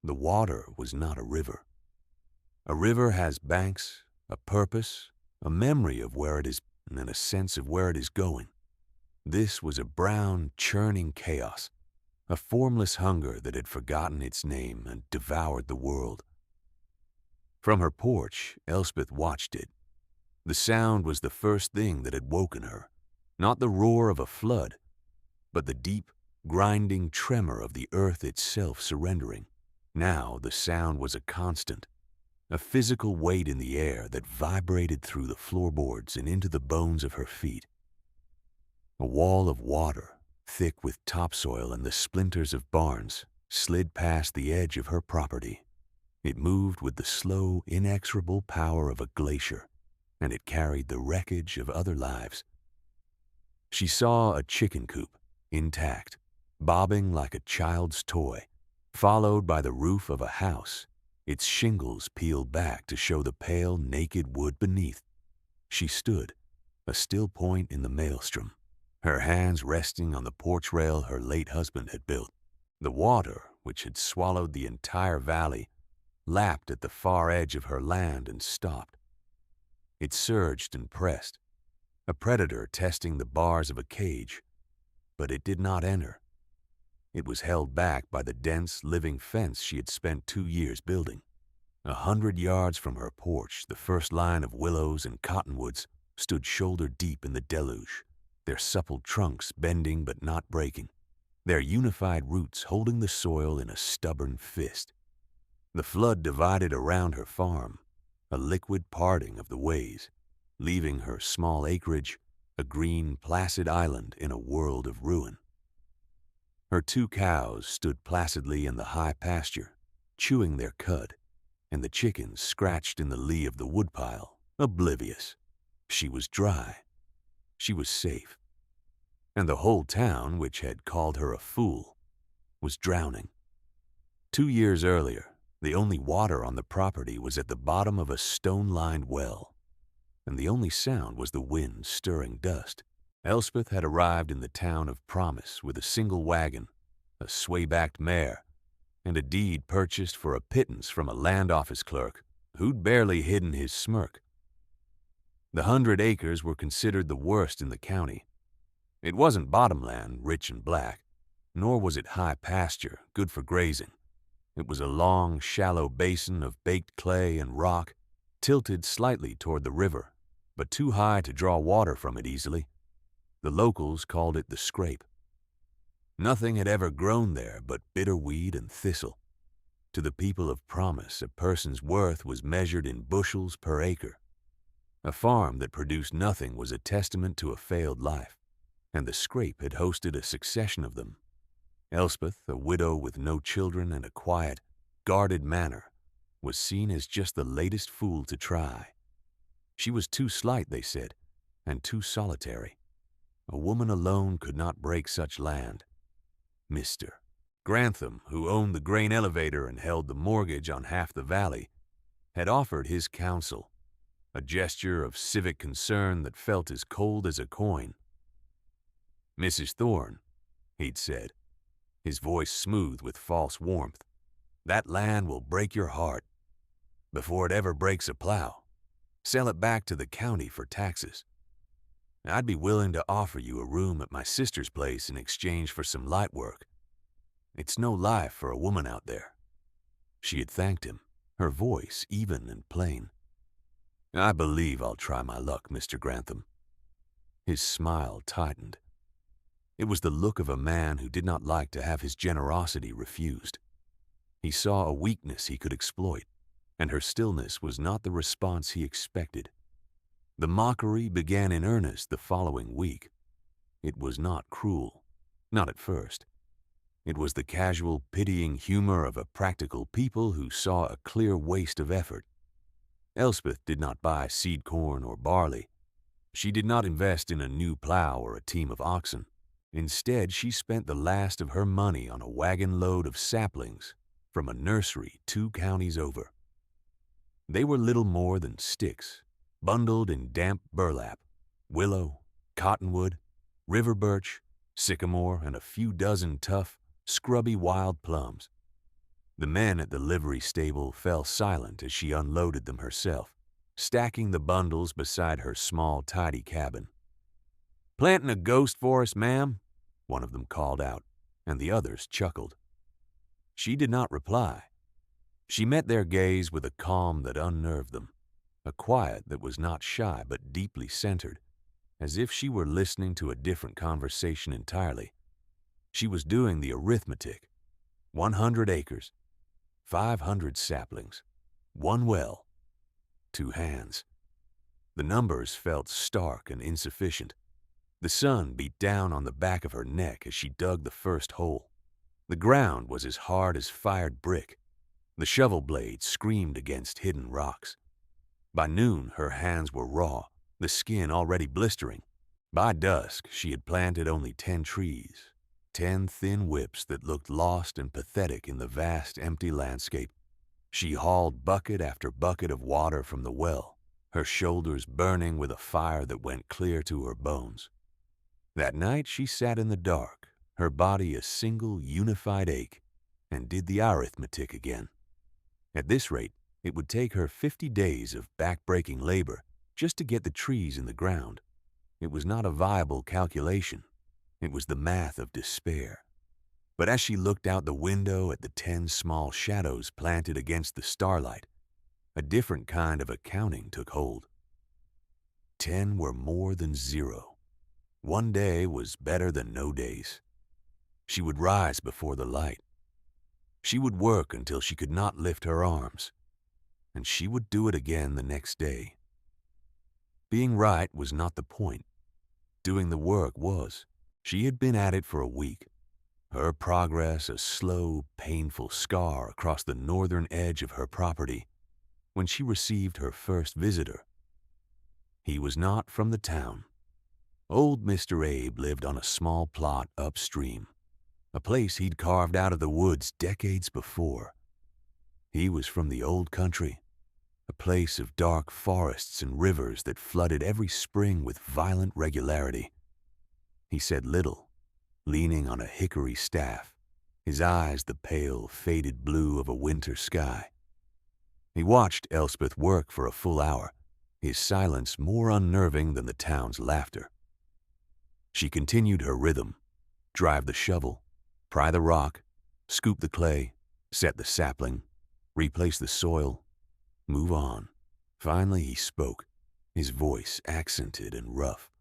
The water was not a river. A river has banks, a purpose, a memory of where it is, and a sense of where it is going. This was a brown, churning chaos, a formless hunger that had forgotten its name and devoured the world. From her porch, Elspeth watched it. The sound was the first thing that had woken her, not the roar of a flood, but the deep, grinding tremor of the earth itself surrendering. Now the sound was a constant, a physical weight in the air that vibrated through the floorboards and into the bones of her feet. A wall of water, thick with topsoil and the splinters of barns, slid past the edge of her property. It moved with the slow, inexorable power of a glacier, and it carried the wreckage of other lives. She saw a chicken coop, intact, bobbing like a child's toy, followed by the roof of a house, its shingles peeled back to show the pale, naked wood beneath. She stood, a still point in the maelstrom, her hands resting on the porch rail her late husband had built. The water, which had swallowed the entire valley, lapped at the far edge of her land and stopped. It surged and pressed, a predator testing the bars of a cage, but it did not enter. It was held back by the dense, living fence she had spent 2 years building. 100 yards from her porch, the first line of willows and cottonwoods stood shoulder-deep in the deluge, their supple trunks bending but not breaking, their unified roots holding the soil in a stubborn fist. The flood divided around her farm, a liquid parting of the ways, leaving her small acreage a green, placid island in a world of ruin. Her 2 cows stood placidly in the high pasture, chewing their cud, and the chickens scratched in the lee of the woodpile, oblivious. She was dry. She was safe. And the whole town, which had called her a fool, was drowning. 2 years earlier, the only water on the property was at the bottom of a stone-lined well, and the only sound was the wind stirring dust. Elspeth had arrived in the town of promise with a single wagon, a sway-backed mare, and a deed purchased for a pittance from a land office clerk who'd barely hidden his smirk. The 100 acres were considered the worst in the county. It wasn't bottomland, rich and black, nor was it high pasture, good for grazing. It was a long, shallow basin of baked clay and rock, tilted slightly toward the river, but too high to draw water from it easily. The locals called it the scrape. Nothing had ever grown there but bitterweed and thistle. To the people of promise, a person's worth was measured in bushels per acre. A farm that produced nothing was a testament to a failed life, and the scrape had hosted a succession of them. Elspeth, a widow with no children and a quiet, guarded manner, was seen as just the latest fool to try. She was too slight, they said, and too solitary. A woman alone could not break such land. Mr. Grantham, who owned the grain elevator and held the mortgage on half the valley, had offered his counsel, a gesture of civic concern that felt as cold as a coin. "Mrs. Thorne," he'd said, his voice smooth with false warmth, "that land will break your heart. Before it ever breaks a plow, sell it back to the county for taxes. I'd be willing to offer you a room at my sister's place in exchange for some light work. It's no life for a woman out there." She had thanked him, her voice even and plain. "I believe I'll try my luck, Mr. Grantham." His smile tightened. It was the look of a man who did not like to have his generosity refused. He saw a weakness he could exploit, and her stillness was not the response he expected. The mockery began in earnest the following week. It was not cruel, not at first. It was the casual, pitying humor of a practical people who saw a clear waste of effort. Elspeth did not buy seed corn or barley. She did not invest in a new plow or a team of oxen. Instead, she spent the last of her money on a wagon load of saplings from a nursery 2 counties over. They were little more than sticks, bundled in damp burlap, willow, cottonwood, river birch, sycamore, and a few dozen tough, scrubby wild plums. The men at the livery stable fell silent as she unloaded them herself, stacking the bundles beside her small, tidy cabin. "Planting a ghost for us, ma'am?" one of them called out, and the others chuckled. She did not reply. She met their gaze with a calm that unnerved them, a quiet that was not shy but deeply centered, as if she were listening to a different conversation entirely. She was doing the arithmetic. 100 acres, 500 saplings, 1 well, 2 hands. The numbers felt stark and insufficient. The sun beat down on the back of her neck as she dug the first hole. The ground was as hard as fired brick. The shovel blade screamed against hidden rocks. By noon, her hands were raw, the skin already blistering. By dusk, she had planted only 10 trees, 10 thin whips that looked lost and pathetic in the vast, empty landscape. She hauled bucket after bucket of water from the well, her shoulders burning with a fire that went clear to her bones. That night she sat in the dark, her body a single unified ache, and did the arithmetic again. At this rate, it would take her 50 days of back-breaking labor just to get the trees in the ground. It was not a viable calculation. It was the math of despair. But as she looked out the window at the 10 small shadows planted against the starlight, a different kind of accounting took hold. 10 were more than 0. 1 day was better than no days. She would rise before the light. She would work until she could not lift her arms, and she would do it again the next day. Being right was not the point. Doing the work was. She had been at it for a week. Her progress a slow, painful scar across the northern edge of her property when she received her first visitor. He was not from the town. Old Mr. Abe lived on a small plot upstream, a place he'd carved out of the woods decades before. He was from the old country, a place of dark forests and rivers that flooded every spring with violent regularity. He said little, leaning on a hickory staff, his eyes the pale, faded blue of a winter sky. He watched Elspeth work for a full hour, his silence more unnerving than the town's laughter. She continued her rhythm, drive the shovel, pry the rock, scoop the clay, set the sapling, replace the soil, move on. Finally he spoke, his voice accented and rough,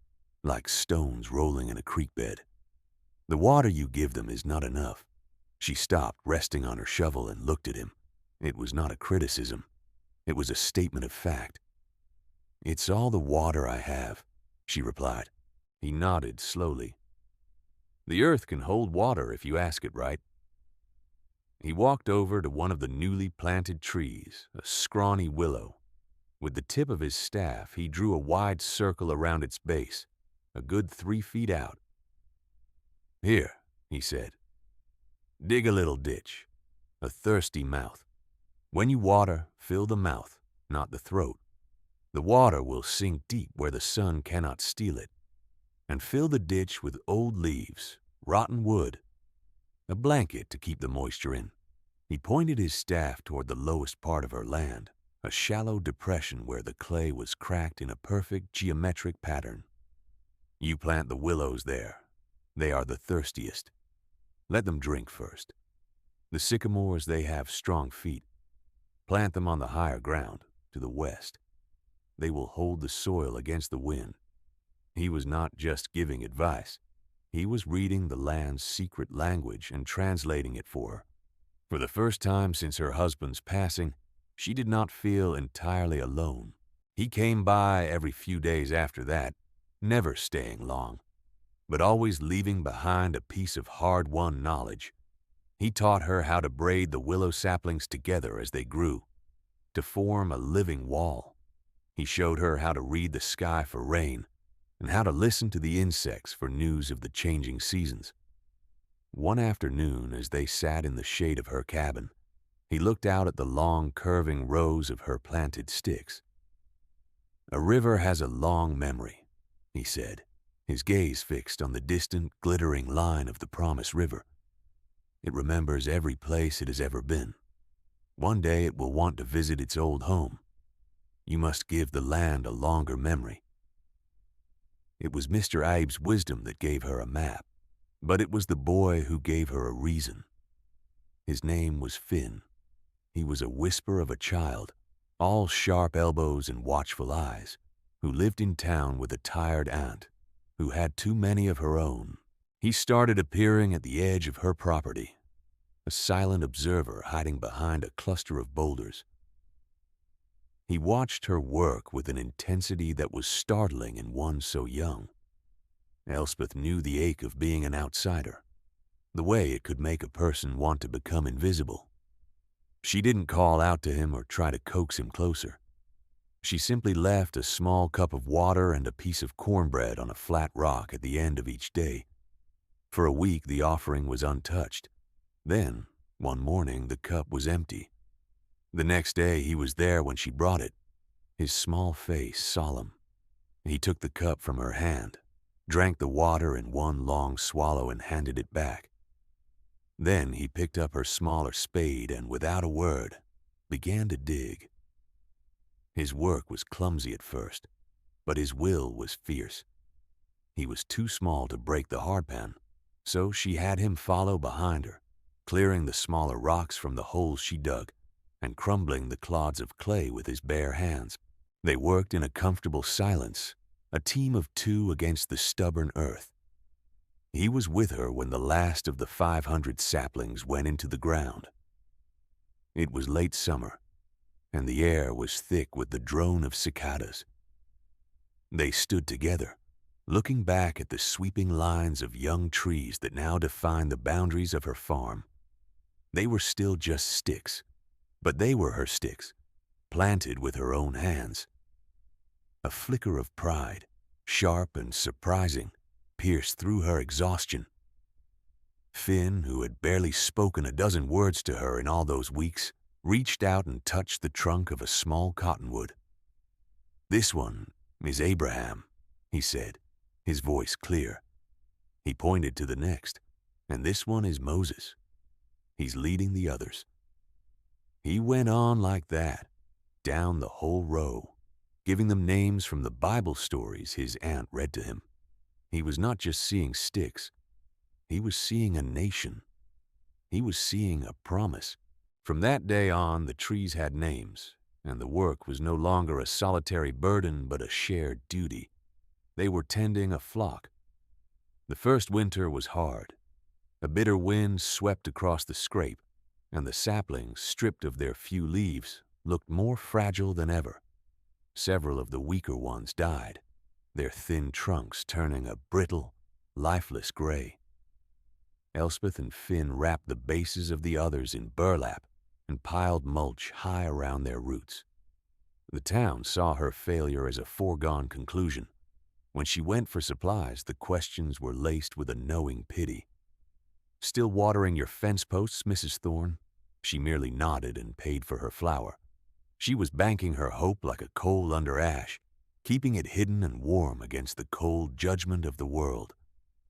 like stones rolling in a creek bed. "The water you give them is not enough." She stopped, resting on her shovel, and looked at him. It was not a criticism. It was a statement of fact. "It's all the water I have," she replied. He nodded slowly. "The earth can hold water if you ask it right." He walked over to one of the newly planted trees, a scrawny willow. With the tip of his staff, he drew a wide circle around its base, a good 3 feet out. "Here," he said, "dig a little ditch, a thirsty mouth. When you water, fill the mouth, not the throat. The water will sink deep where the sun cannot steal it. And fill the ditch with old leaves, rotten wood, a blanket to keep the moisture in." He pointed his staff toward the lowest part of her land, a shallow depression where the clay was cracked in a perfect geometric pattern. "You plant the willows there. They are the thirstiest. Let them drink first. The sycamores, they have strong feet. Plant them on the higher ground, to the west. They will hold the soil against the wind." He was not just giving advice. He was reading the land's secret language and translating it for her. For the first time since her husband's passing, she did not feel entirely alone. He came by every few days after that, never staying long, but always leaving behind a piece of hard-won knowledge. He taught her how to braid the willow saplings together as they grew, to form a living wall. He showed her how to read the sky for rain, and how to listen to the insects for news of the changing seasons. One afternoon, as they sat in the shade of her cabin, he looked out at the long, curving rows of her planted sticks. "A river has a long memory," he said, his gaze fixed on the distant, glittering line of the Promised River. "It remembers every place it has ever been. One day it will want to visit its old home. You must give the land a longer memory. It was Mr. Abe's wisdom that gave her a map, but it was the boy who gave her a reason. His name was Finn. He was a whisper of a child, all sharp elbows and watchful eyes, who lived in town with a tired aunt who had too many of her own. He started appearing at the edge of her property, a silent observer hiding behind a cluster of boulders. He watched her work with an intensity that was startling in one so young. Elspeth knew the ache of being an outsider, the way it could make a person want to become invisible. She didn't call out to him or try to coax him closer. She simply left a small cup of water and a piece of cornbread on a flat rock at the end of each day. For a week the offering was untouched. Then, one morning, the cup was empty. The next day he was there when she brought it, his small face solemn. He took the cup from her hand, drank the water in one long swallow and handed it back. Then he picked up her smaller spade and, without a word, began to dig. His work was clumsy at first, but his will was fierce. He was too small to break the hardpan, so she had him follow behind her, clearing the smaller rocks from the holes she dug and crumbling the clods of clay with his bare hands. They worked in a comfortable silence, a team of two against the stubborn earth. He was with her when the last of the 500 saplings went into the ground. It was late summer, and the air was thick with the drone of cicadas. They stood together, looking back at the sweeping lines of young trees that now defined the boundaries of her farm. They were still just sticks, but they were her sticks, planted with her own hands. A flicker of pride, sharp and surprising, pierced through her exhaustion. Finn, who had barely spoken a dozen words to her in all those weeks, reached out and touched the trunk of a small cottonwood. "This one is Abraham," he said, his voice clear. He pointed to the next, "And this one is Moses. He's leading the others." He went on like that, down the whole row, giving them names from the Bible stories his aunt read to him. He was not just seeing sticks. He was seeing a nation. He was seeing a promise. From that day on, the trees had names, and the work was no longer a solitary burden but a shared duty. They were tending a flock. The first winter was hard. A bitter wind swept across the scrape, and the saplings, stripped of their few leaves, looked more fragile than ever. Several of the weaker ones died, their thin trunks turning a brittle, lifeless gray. Elspeth and Finn wrapped the bases of the others in burlap and piled mulch high around their roots. The town saw her failure as a foregone conclusion. When she went for supplies, the questions were laced with a knowing pity. "Still watering your fence posts, Mrs. Thorne?" She merely nodded and paid for her flour. She was banking her hope like a coal under ash, keeping it hidden and warm against the cold judgment of the world.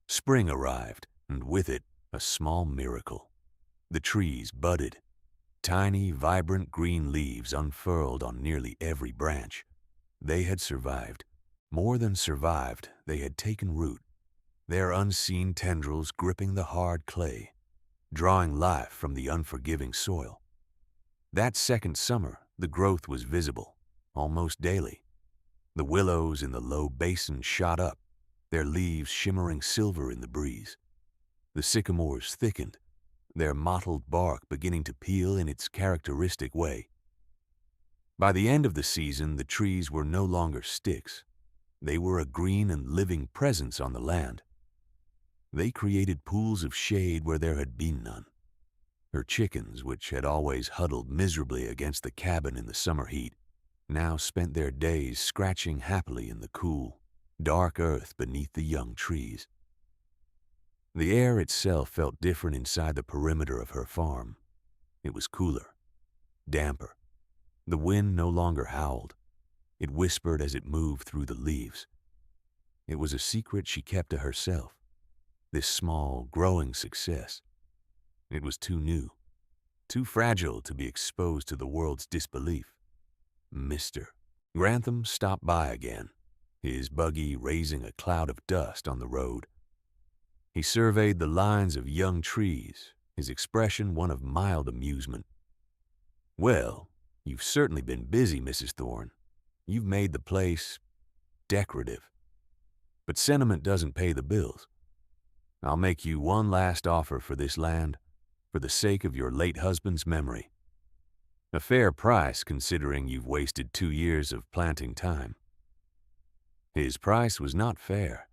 Spring arrived, and with it, a small miracle. The trees budded. Tiny, vibrant green leaves unfurled on nearly every branch. They had survived. More than survived, they had taken root, their unseen tendrils gripping the hard clay, drawing life from the unforgiving soil. That second summer, the growth was visible, almost daily. The willows in the low basin shot up, their leaves shimmering silver in the breeze. The sycamores thickened, their mottled bark beginning to peel in its characteristic way. By the end of the season, the trees were no longer sticks. They were a green and living presence on the land. They created pools of shade where there had been none. Her chickens, which had always huddled miserably against the cabin in the summer heat, now spent their days scratching happily in the cool, dark earth beneath the young trees. The air itself felt different inside the perimeter of her farm. It was cooler, damper. The wind no longer howled. It whispered as it moved through the leaves. It was a secret she kept to herself, this small, growing success. It was too new. too fragile to be exposed to the world's disbelief. Mr. Grantham stopped by again, his buggy raising a cloud of dust on the road. He surveyed the lines of young trees, his expression one of mild amusement. "Well, you've certainly been busy, Mrs. Thorne. You've made the place decorative. But sentiment doesn't pay the bills. I'll make you one last offer for this land, for the sake of your late husband's memory. A fair price, considering you've wasted 2 years of planting time." His price was not fair.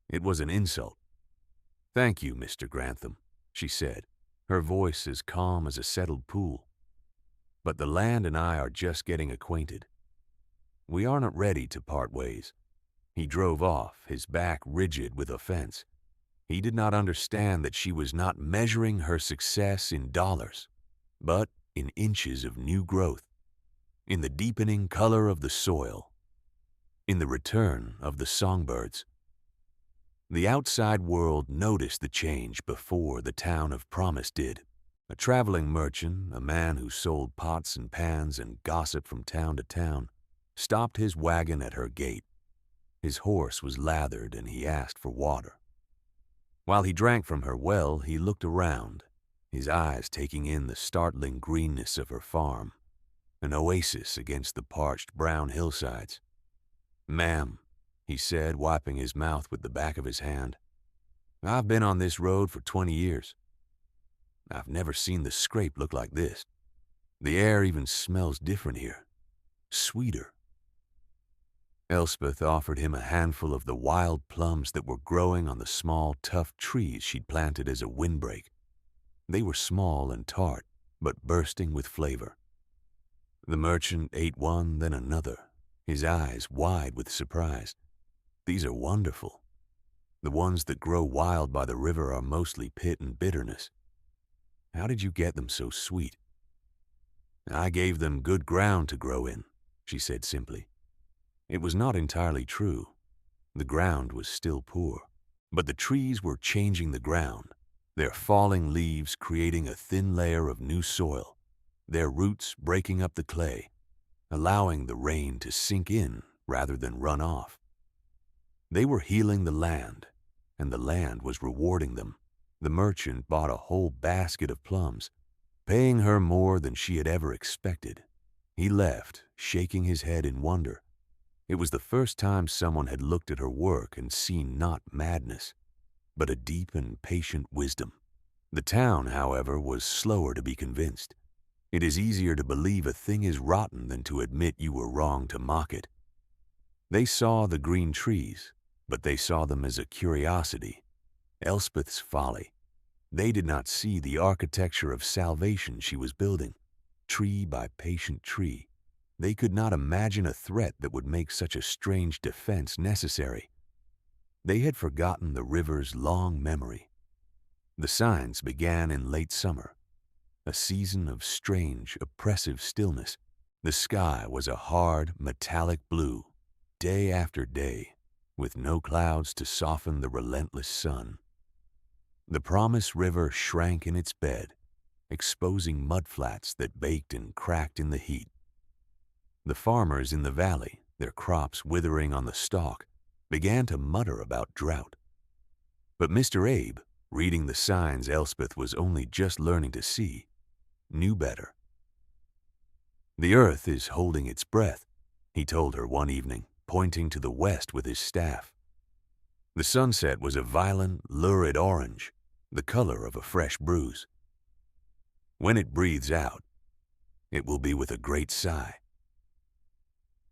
It was an insult. "Thank you, Mr. Grantham," she said, her voice as calm as a settled pool. "But the land and I are just getting acquainted. We aren't ready to part ways." He drove off, his back rigid with offense. He did not understand that she was not measuring her success in dollars, but in inches of new growth, in the deepening color of the soil, in the return of the songbirds. The outside world noticed the change before the town of Promise did. A traveling merchant, a man who sold pots and pans and gossip from town to town, stopped his wagon at her gate. His horse was lathered and he asked for water. While he drank from her well, he looked around, his eyes taking in the startling greenness of her farm, an oasis against the parched brown hillsides. "Ma'am," he said, wiping his mouth with the back of his hand, "I've been on this road for 20 years. I've never seen the scrape look like this. The air even smells different here, sweeter." Elspeth offered him a handful of the wild plums that were growing on the small, tough trees she'd planted as a windbreak. They were small and tart, but bursting with flavor. The merchant ate one, then another, his eyes wide with surprise. "These are wonderful. The ones that grow wild by the river are mostly pit and bitterness. How did you get them so sweet?" "I gave them good ground to grow in," she said simply. It was not entirely true. The ground was still poor, but the trees were changing the ground, their falling leaves creating a thin layer of new soil, their roots breaking up the clay, allowing the rain to sink in rather than run off. They were healing the land, and the land was rewarding them. The merchant bought a whole basket of plums, paying her more than she had ever expected. He left, shaking his head in wonder. It was the first time someone had looked at her work and seen not madness, but a deep and patient wisdom. The town, however, was slower to be convinced. It is easier to believe a thing is rotten than to admit you were wrong to mock it. They saw the green trees, but they saw them as a curiosity, Elspeth's folly. They did not see the architecture of salvation she was building, tree by patient tree. They could not imagine a threat that would make such a strange defense necessary. They had forgotten the river's long memory. The signs began in late summer, a season of strange, oppressive stillness. The sky was a hard, metallic blue, day after day, with no clouds to soften the relentless sun. The Promise River shrank in its bed, exposing mudflats that baked and cracked in the heat. The farmers in the valley, their crops withering on the stalk, began to mutter about drought. But Mr. Abe, reading the signs Elspeth was only just learning to see, knew better. "The earth is holding its breath," he told her one evening, pointing to the west with his staff. The sunset was a violent, lurid orange, the color of a fresh bruise. "When it breathes out, it will be with a great sigh."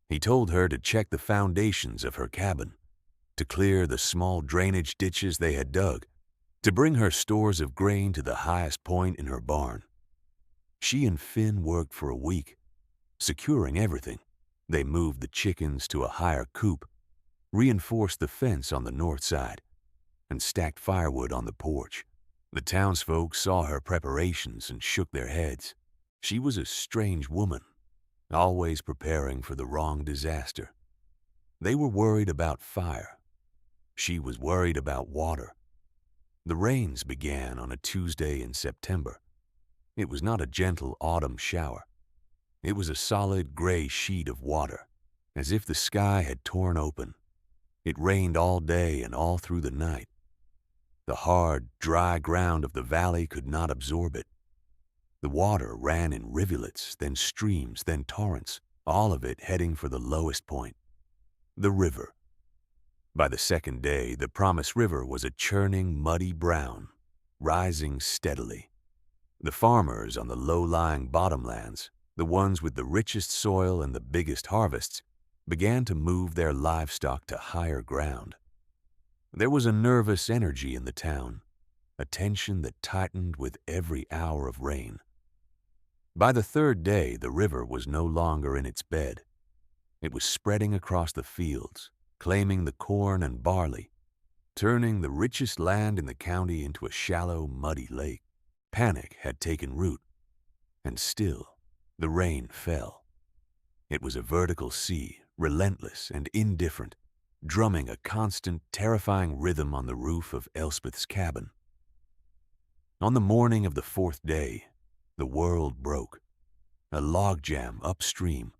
He told her to check the foundations of her cabin, to clear the small drainage ditches they had dug, to bring her stores of grain to the highest point in her barn. She and Finn worked for a week, securing everything. They moved the chickens to a higher coop, reinforced the fence on the north side, and stacked firewood on the porch. The townsfolk saw her preparations and shook their heads. She was a strange woman, always preparing for the wrong disaster. They were worried about fire. She was worried about water. The rains began on a Tuesday in September. It was not a gentle autumn shower. It was a solid gray sheet of water, as if the sky had torn open. It rained all day and all through the night. The hard, dry ground of the valley could not absorb it. The water ran in rivulets, then streams, then torrents, all of it heading for the lowest point, the river. By the second day, the Promised River was a churning, muddy brown, rising steadily. The farmers on the low-lying bottomlands, the ones with the richest soil and the biggest harvests, began to move their livestock to higher ground. There was a nervous energy in the town, a tension that tightened with every hour of rain. By the third day, the river was no longer in its bed. It was spreading across the fields, claiming the corn and barley, turning the richest land in the county into a shallow, muddy lake. Panic had taken root, and still the rain fell. It was a vertical sea, relentless and indifferent, drumming a constant, terrifying rhythm on the roof of Elspeth's cabin. On the morning of the fourth day, the world broke. A logjam upstream,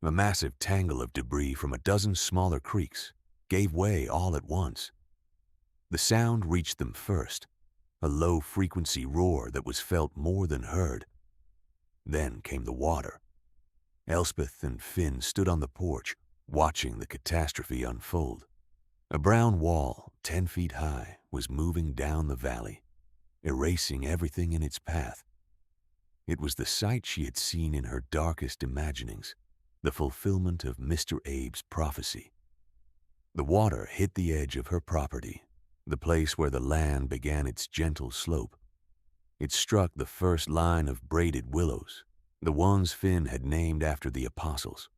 a massive tangle of debris from a dozen smaller creeks, gave way all at once. The sound reached them first, a low-frequency roar that was felt more than heard. Then came the water. Elspeth and Finn stood on the porch, watching the catastrophe unfold. A brown wall, 10 feet high, was moving down the valley, erasing everything in its path. It was the sight she had seen in her darkest imaginings, the fulfillment of Mr. Abe's prophecy. The water hit the edge of her property, the place where the land began its gentle slope. It struck the first line of braided willows, the ones Finn had named after the apostles.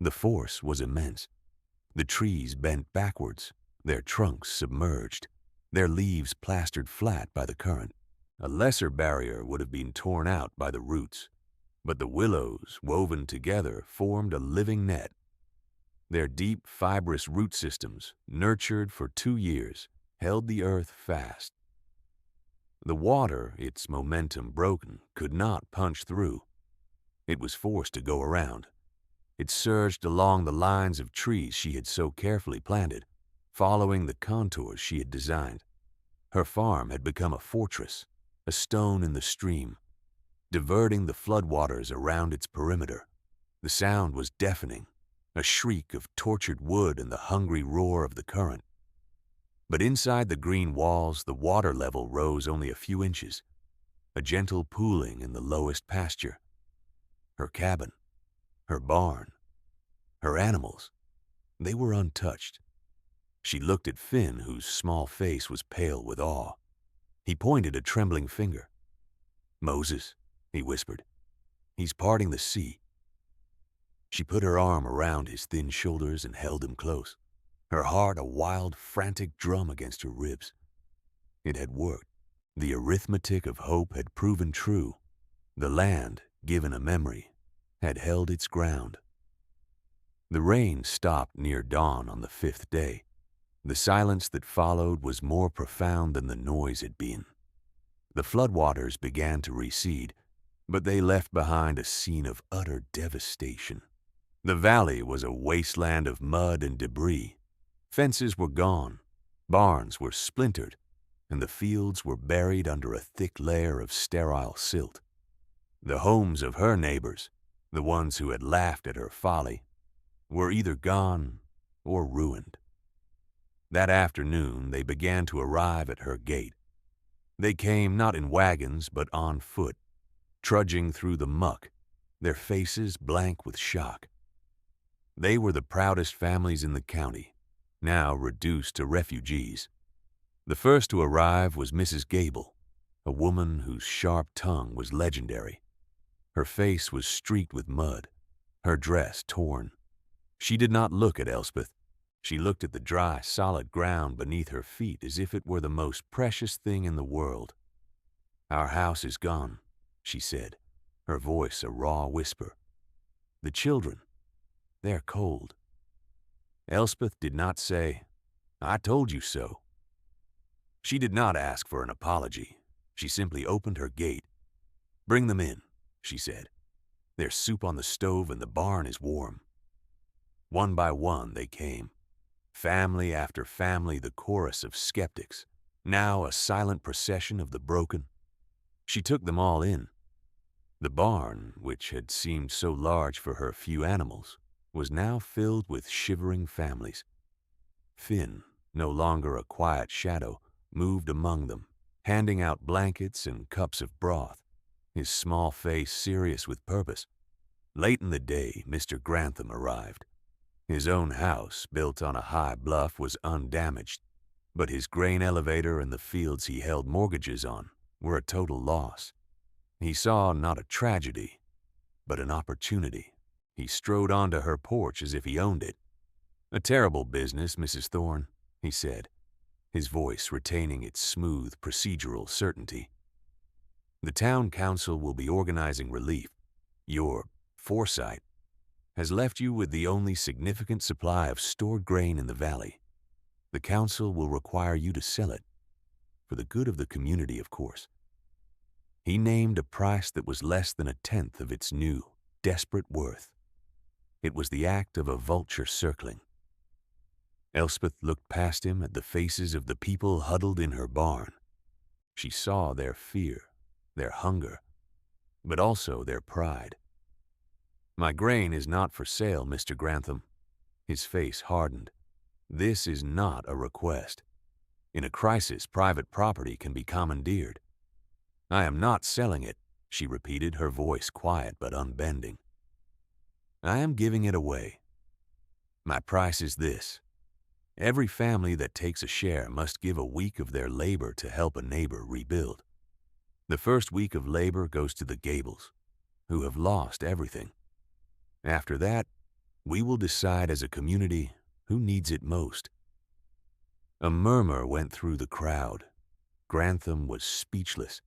The force was immense. The trees bent backwards, their trunks submerged, their leaves plastered flat by the current. A lesser barrier would have been torn out by the roots, but the willows, woven together, formed a living net. Their deep, fibrous root systems, nurtured for 2 years, held the earth fast. The water, its momentum broken, could not punch through. It was forced to go around. It surged along the lines of trees she had so carefully planted, following the contours she had designed. Her farm had become a fortress, a stone in the stream, diverting the floodwaters around its perimeter. The sound was deafening, a shriek of tortured wood and the hungry roar of the current. But inside the green walls, the water level rose only a few inches, a gentle pooling in the lowest pasture. Her cabin, her barn, her animals, they were untouched. She looked at Finn, whose small face was pale with awe. He pointed a trembling finger. "Moses," he whispered. "He's parting the sea." She put her arm around his thin shoulders and held him close, her heart a wild, frantic drum against her ribs. It had worked. The arithmetic of hope had proven true. The land, given a memory, had held its ground. The rain stopped near dawn on the 5th day. The silence that followed was more profound than the noise had been. The floodwaters began to recede, but they left behind a scene of utter devastation. The valley was a wasteland of mud and debris. Fences were gone, barns were splintered, and the fields were buried under a thick layer of sterile silt. The homes of her neighbors, the ones who had laughed at her folly, were either gone or ruined. That afternoon, they began to arrive at her gate. They came not in wagons, but on foot, trudging through the muck, their faces blank with shock. They were the proudest families in the county, now reduced to refugees. The first to arrive was Mrs. Gable, a woman whose sharp tongue was legendary. Her face was streaked with mud, her dress torn. She did not look at Elspeth. She looked at the dry, solid ground beneath her feet as if it were the most precious thing in the world. "Our house is gone," she said, her voice a raw whisper. "The children, they're cold." Elspeth did not say, "I told you so." She did not ask for an apology. She simply opened her gate. "Bring them in," she said. "There's soup on the stove and the barn is warm." One by one they came. Family after family, the chorus of skeptics, now a silent procession of the broken. She took them all in. The barn, which had seemed so large for her few animals, was now filled with shivering families. Finn, no longer a quiet shadow, moved among them, handing out blankets and cups of broth, his small face serious with purpose. Late in the day, Mr. Grantham arrived. His own house, built on a high bluff, was undamaged, but his grain elevator and the fields he held mortgages on were a total loss. He saw not a tragedy, but an opportunity. He strode onto her porch as if he owned it. "A terrible business, Mrs. Thorne," he said, his voice retaining its smooth procedural certainty. "The town council will be organizing relief. Your foresight has left you with the only significant supply of stored grain in the valley. The council will require you to sell it, for the good of the community, of course." He named a price that was less than a tenth of its new, desperate worth. It was the act of a vulture circling. Elspeth looked past him at the faces of the people huddled in her barn. She saw their fear, their hunger, but also their pride. "My grain is not for sale, Mr. Grantham." His face hardened. "This is not a request. In a crisis, private property can be commandeered." "I am not selling it," she repeated, her voice quiet but unbending. "I am giving it away. My price is this. Every family that takes a share must give a week of their labor to help a neighbor rebuild. The first week of labor goes to the Gables, who have lost everything. After that, we will decide as a community who needs it most." A murmur went through the crowd. Grantham was speechless.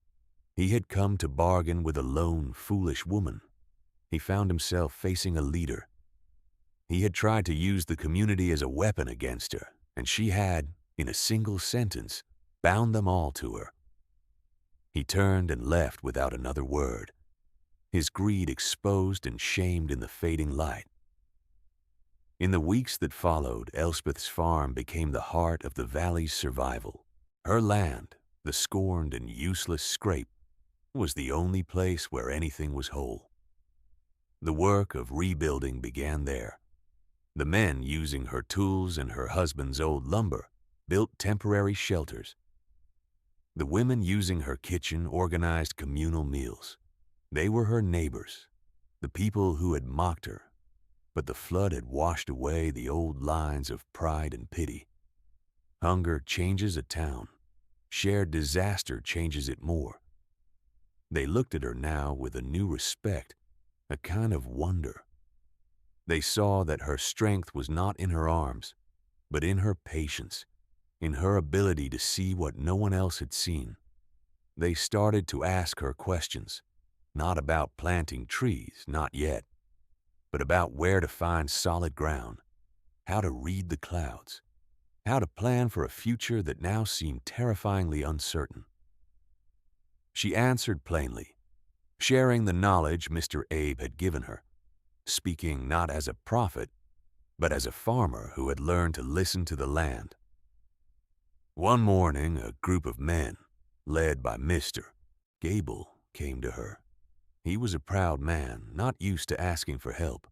He had come to bargain with a lone, foolish woman. He found himself facing a leader. He had tried to use the community as a weapon against her, and she had, in a single sentence, bound them all to her. He turned and left without another word, his greed exposed and shamed in the fading light. In the weeks that followed, Elspeth's farm became the heart of the valley's survival. Her land, the scorned and useless scrape, was the only place where anything was whole. The work of rebuilding began there. The men, using her tools and her husband's old lumber, built temporary shelters. The women, using her kitchen, organized communal meals. They were her neighbors, the people who had mocked her, but the flood had washed away the old lines of pride and pity. Hunger changes a town. Shared disaster changes it more. They looked at her now with a new respect, a kind of wonder. They saw that her strength was not in her arms, but in her patience, in her ability to see what no one else had seen. They started to ask her questions, not about planting trees, not yet, but about where to find solid ground, how to read the clouds, how to plan for a future that now seemed terrifyingly uncertain. She answered plainly, sharing the knowledge Mr. Abe had given her, speaking not as a prophet, but as a farmer who had learned to listen to the land. One morning, a group of men, led by Mr. Gable, came to her. He was a proud man, not used to asking for help.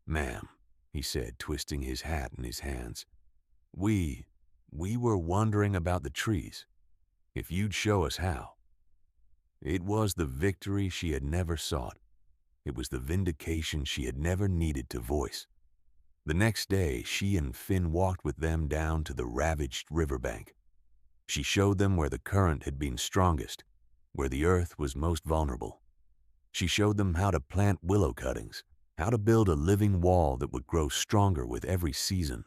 "Ma'am," he said, twisting his hat in his hands, we were wondering about the trees, if you'd show us how." It was the victory she had never sought. It was the vindication she had never needed to voice. The next day, she and Finn walked with them down to the ravaged riverbank. She showed them where the current had been strongest, where the earth was most vulnerable. She showed them how to plant willow cuttings, how to build a living wall that would grow stronger with every season.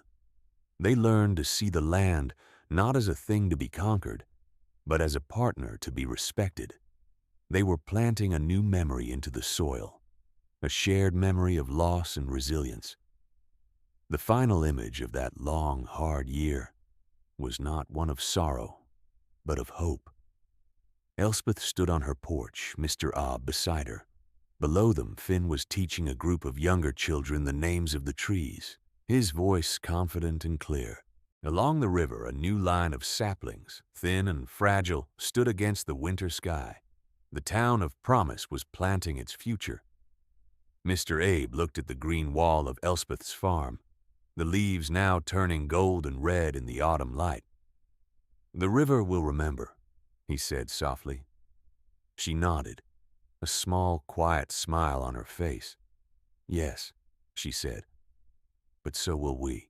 They learned to see the land not as a thing to be conquered, but as a partner to be respected. They were planting a new memory into the soil, a shared memory of loss and resilience. The final image of that long, hard year was not one of sorrow, but of hope. Elspeth stood on her porch, Mr. Obb beside her. Below them, Finn was teaching a group of younger children the names of the trees, his voice confident and clear. Along the river, a new line of saplings, thin and fragile, stood against the winter sky. The town of promise was planting its future. Mr. Abe looked at the green wall of Elspeth's farm, the leaves now turning gold and red in the autumn light. "The river will remember," he said softly. She nodded, a small, quiet smile on her face. "Yes," she said, "but so will we."